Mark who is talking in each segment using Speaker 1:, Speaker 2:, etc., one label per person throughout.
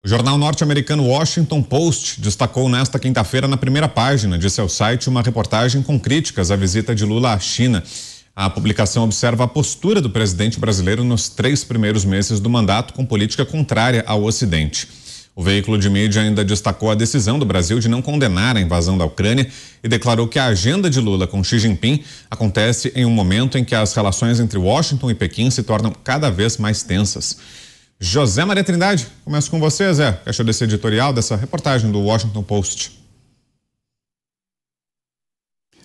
Speaker 1: O jornal norte-americano Washington Post destacou nesta quinta-feira na primeira página de seu site uma reportagem com críticas à visita de Lula à China. A publicação observa a postura do presidente brasileiro nos 3 primeiros meses do mandato, com política contrária ao Ocidente. O veículo de mídia ainda destacou a decisão do Brasil de não condenar a invasão da Ucrânia e declarou que a agenda de Lula com Xi Jinping acontece em um momento em que as relações entre Washington e Pequim se tornam cada vez mais tensas. José Maria Trindade, começo com você, Zé. O que achou desse editorial, dessa reportagem do Washington Post?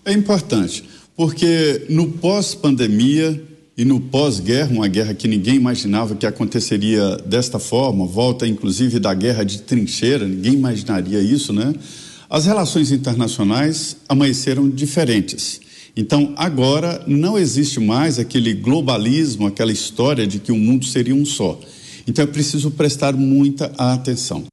Speaker 2: É importante, porque no pós-pandemia e no pós-guerra, uma guerra que ninguém imaginava que aconteceria desta forma, volta inclusive da guerra de trincheira, ninguém imaginaria isso, né? As relações internacionais amanheceram diferentes. Então, agora não existe mais aquele globalismo, aquela história de que o mundo seria um só. Então é preciso prestar muita atenção.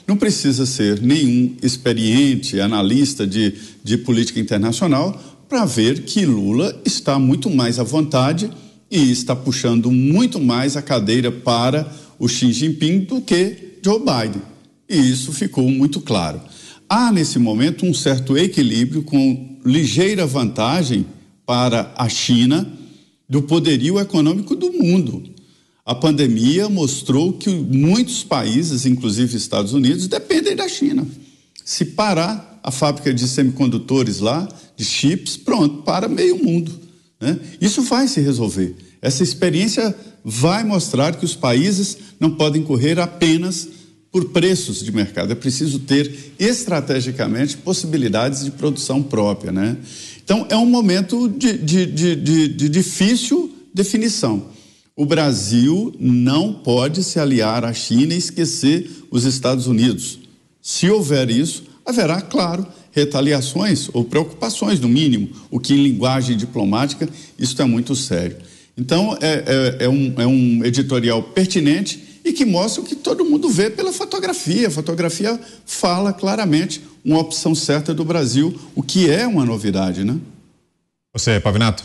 Speaker 2: Não precisa ser nenhum experiente analista de política internacional para ver que Lula está muito mais à vontade e está puxando muito mais a cadeira para o Xi Jinping do que Joe Biden. E isso ficou muito claro. Há nesse momento um certo equilíbrio com ligeira vantagem para a China do poderio econômico do mundo. A pandemia mostrou que muitos países, inclusive Estados Unidos, dependem da China. Se parar a fábrica de semicondutores lá, de chips, pronto, para meio mundo, né? Isso vai se resolver. Essa experiência vai mostrar que os países não podem correr apenas por preços de mercado. É preciso ter estrategicamente possibilidades de produção própria, né? Então, é um momento de difícil definição. O Brasil não pode se aliar à China e esquecer os Estados Unidos. Se houver isso, haverá, claro, retaliações ou preocupações, no mínimo, o que em linguagem diplomática, isso é muito sério. Então, é um editorial pertinente e que mostra o que todo mundo vê pela fotografia. A fotografia fala claramente uma opção certa do Brasil, o que é uma novidade, né?
Speaker 1: Você, Pavinato,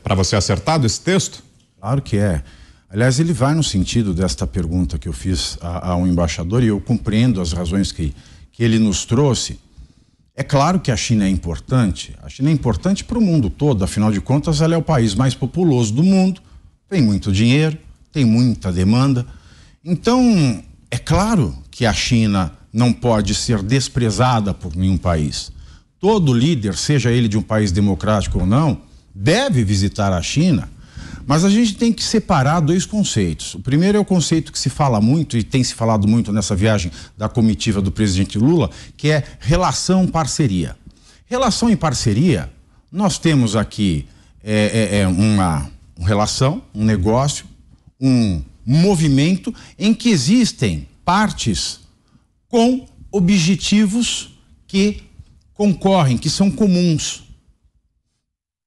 Speaker 1: para você acertado esse texto?
Speaker 3: Claro que é. Aliás, ele vai no sentido desta pergunta que eu fiz ao embaixador, e eu compreendo as razões que ele nos trouxe. É claro que a China é importante. A China é importante para o mundo todo, afinal de contas, ela é o país mais populoso do mundo, tem muito dinheiro, tem muita demanda. Então, é claro que a China não pode ser desprezada por nenhum país. Todo líder, seja ele de um país democrático ou não, deve visitar a China. Mas a gente tem que separar 2 conceitos. O primeiro é o conceito que se fala muito e tem se falado muito nessa viagem da comitiva do presidente Lula, que é relação-parceria. Relação e parceria, nós temos aqui uma relação, um negócio, um movimento em que existem partes com objetivos que concorrem, que são comuns.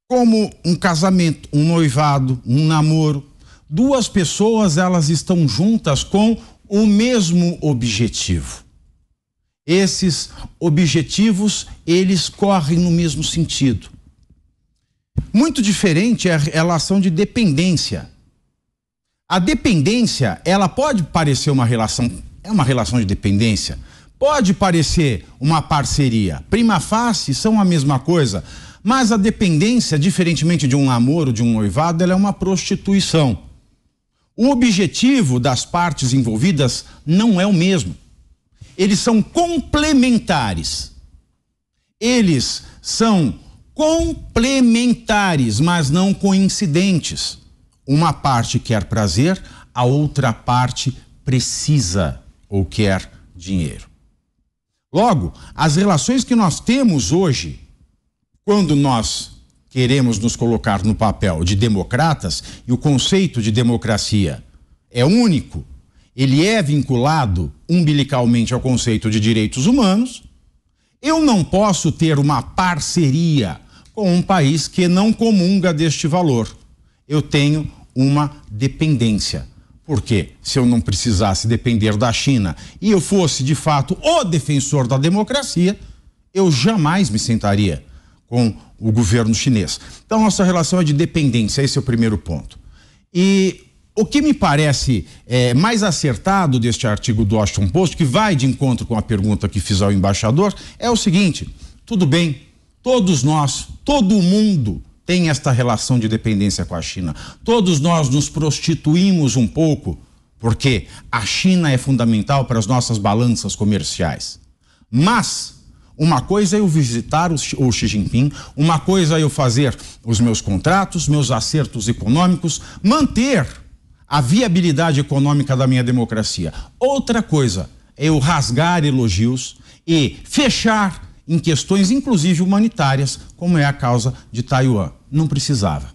Speaker 3: Como um casamento, um noivado, um namoro. 2 pessoas, elas estão juntas com o mesmo objetivo. Esses objetivos, eles correm no mesmo sentido. Muito diferente é a relação de dependência. A dependência, ela pode parecer uma relação, é uma relação de dependência, pode parecer uma parceria. Prima facie são a mesma coisa. Mas a dependência, diferentemente de um namoro, de um noivado, ela é uma prostituição. O objetivo das partes envolvidas não é o mesmo. Eles são complementares. Eles são complementares, mas não coincidentes. Uma parte quer prazer, a outra parte precisa ou quer dinheiro. Logo, as relações que nós temos hoje, quando nós queremos nos colocar no papel de democratas, e o conceito de democracia é único, ele é vinculado umbilicalmente ao conceito de direitos humanos, eu não posso ter uma parceria com um país que não comunga deste valor. Eu tenho uma dependência. Porque se eu não precisasse depender da China e eu fosse de fato o defensor da democracia, eu jamais me sentaria com o governo chinês. Então, nossa relação é de dependência, esse é o primeiro ponto. E O que me parece mais acertado deste artigo do Washington Post, que vai de encontro com a pergunta que fiz ao embaixador, é o seguinte: tudo bem, todos nós, todo mundo tem esta relação de dependência com a China. Todos nós nos prostituímos um pouco, porque a China é fundamental para as nossas balanças comerciais. Mas uma coisa é eu visitar o Xi Jinping, uma coisa é eu fazer os meus contratos, meus acertos econômicos, manter a viabilidade econômica da minha democracia. Outra coisa é eu rasgar elogios e fechar em questões, inclusive humanitárias, como é a causa de Taiwan. Não precisava.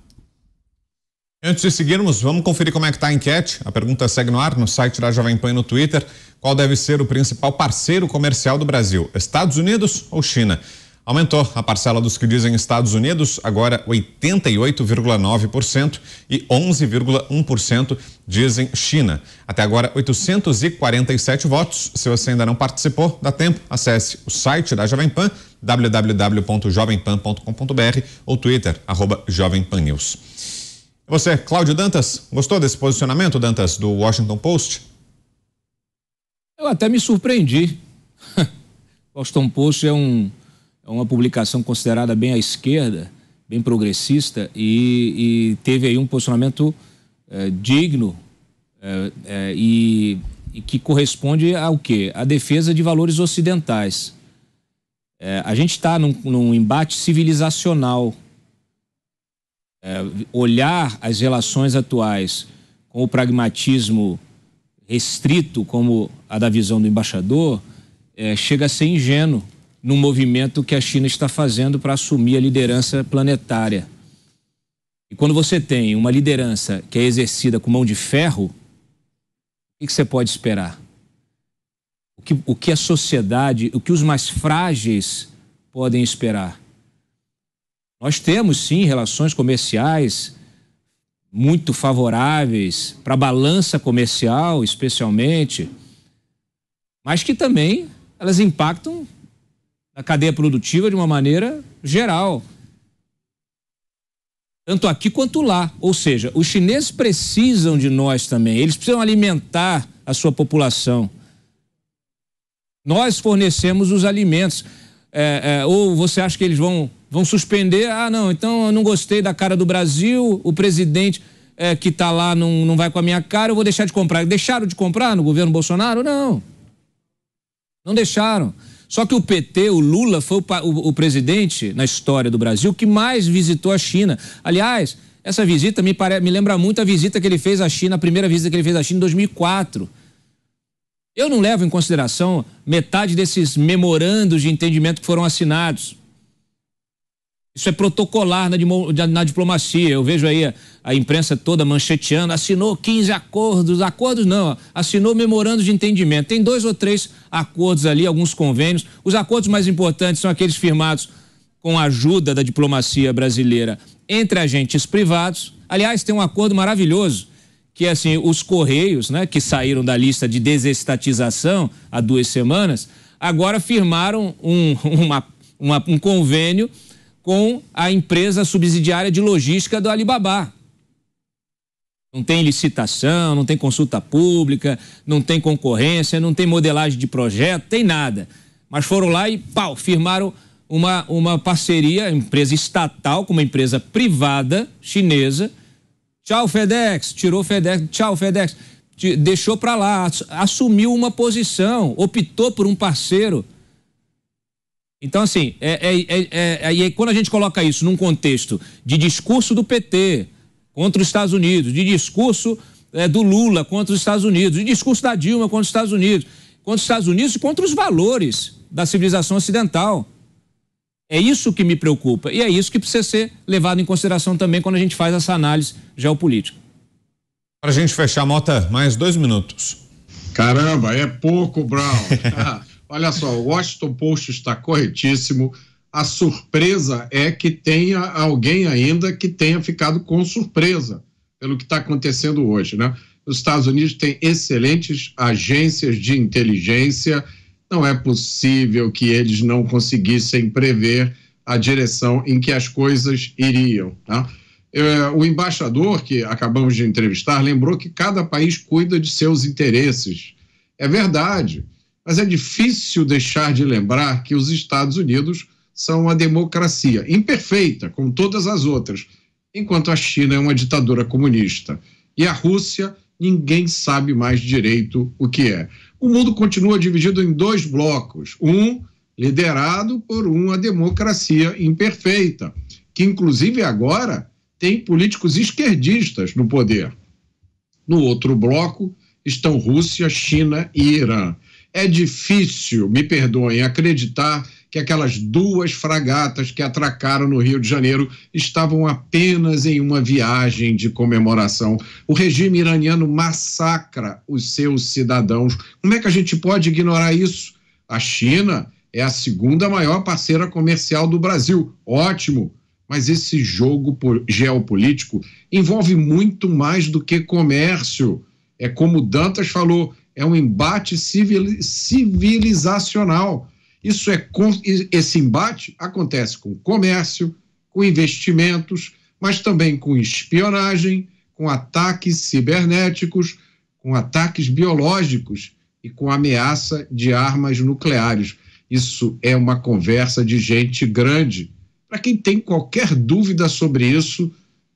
Speaker 1: Antes de seguirmos, vamos conferir como é que está a enquete. A pergunta segue no ar, no site da Jovem Pan e no Twitter. Qual deve ser o principal parceiro comercial do Brasil, Estados Unidos ou China? Aumentou a parcela dos que dizem Estados Unidos, agora 88,9%, e 11,1% dizem China. Até agora, 847 votos. Se você ainda não participou, dá tempo. Acesse o site da Jovem Pan, www.jovempan.com.br ou Twitter, @JovemPanNews. E você, Cláudio Dantas, gostou desse posicionamento, Dantas, do Washington Post?
Speaker 4: Eu até me surpreendi. O Washington Post é uma publicação considerada bem à esquerda, bem progressista, e teve aí um posicionamento digno e que corresponde ao quê? A defesa de valores ocidentais. A gente está num embate civilizacional. Olhar as relações atuais com o pragmatismo restrito, como a da visão do embaixador, chega a ser ingênuo no movimento que a China está fazendo para assumir a liderança planetária. E quando você tem uma liderança que é exercida com mão de ferro, o que você pode esperar? O que a sociedade, o que os mais frágeis podem esperar? Nós temos, sim, relações comerciais muito favoráveis para a balança comercial, especialmente, mas que também elas impactam a cadeia produtiva de uma maneira geral, tanto aqui quanto lá. Ou seja, os chineses precisam de nós também, eles precisam alimentar a sua população. Nós fornecemos os alimentos. Ou você acha que eles vão suspender? Ah, não, então eu não gostei da cara do Brasil, o presidente que está lá não vai com a minha cara, eu vou deixar de comprar. Deixaram de comprar no governo Bolsonaro? Não deixaram. Só que o PT, o Lula, foi o presidente na história do Brasil que mais visitou a China. Aliás, essa visita me lembra muito a visita que ele fez à China, a primeira visita que ele fez à China em 2004. Eu não levo em consideração metade desses memorandos de entendimento que foram assinados. Isso é protocolar na diplomacia. Eu vejo aí a imprensa toda mancheteando, assinou 15 acordos não, assinou memorandos de entendimento. Tem 2 ou 3 acordos ali, alguns convênios. Os acordos mais importantes são aqueles firmados com a ajuda da diplomacia brasileira entre agentes privados. Aliás, tem um acordo maravilhoso, que é assim, os Correios, né, que saíram da lista de desestatização há 2 semanas, agora firmaram um convênio com a empresa subsidiária de logística do Alibaba. Não tem licitação, não tem consulta pública, não tem concorrência, não tem modelagem de projeto, tem nada. Mas foram lá e, firmaram uma parceria, empresa estatal com uma empresa privada chinesa. Tchau, FedEx, tirou FedEx, tchau, FedEx, deixou para lá, assumiu uma posição, optou por um parceiro. Então, assim, quando a gente coloca isso num contexto de discurso do PT contra os Estados Unidos, de discurso do Lula contra os Estados Unidos, de discurso da Dilma contra os Estados Unidos e contra os valores da civilização ocidental. É isso que me preocupa e é isso que precisa ser levado em consideração também quando a gente faz essa análise geopolítica.
Speaker 1: Para a gente fechar, Mota, mais 2 minutos.
Speaker 5: Caramba, é pouco, Brown. Olha só, o Washington Post está corretíssimo. A surpresa é que tenha alguém ainda que tenha ficado com surpresa pelo que está acontecendo hoje, né? Os Estados Unidos têm excelentes agências de inteligência. Não é possível que eles não conseguissem prever a direção em que as coisas iriam, tá? O embaixador que acabamos de entrevistar lembrou que cada país cuida de seus interesses. É verdade, mas é difícil deixar de lembrar que os Estados Unidos são uma democracia imperfeita, como todas as outras, enquanto a China é uma ditadura comunista. E a Rússia, ninguém sabe mais direito o que é. O mundo continua dividido em dois blocos, um liderado por uma democracia imperfeita, que inclusive agora tem políticos esquerdistas no poder. No outro bloco estão Rússia, China e Irã. É difícil, me perdoem, acreditar que aquelas duas fragatas que atracaram no Rio de Janeiro estavam apenas em uma viagem de comemoração. O regime iraniano massacra os seus cidadãos. Como é que a gente pode ignorar isso? A China é a segunda maior parceira comercial do Brasil. Ótimo, mas esse jogo geopolítico envolve muito mais do que comércio. É como Dantas falou, é um embate civilizacional. Esse embate acontece com comércio, com investimentos, mas também com espionagem, com ataques cibernéticos, com ataques biológicos e com ameaça de armas nucleares. Isso é uma conversa de gente grande. Para quem tem qualquer dúvida sobre isso,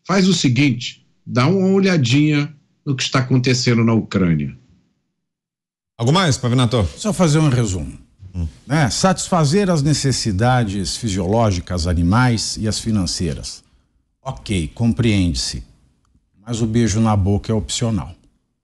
Speaker 5: faz o seguinte, dá uma olhadinha no que está acontecendo na Ucrânia.
Speaker 1: Algo mais, Pavinato?
Speaker 3: Só fazer um resumo. Né? Satisfazer as necessidades fisiológicas animais e as financeiras. Ok, compreende-se. Mas o beijo na boca é opcional.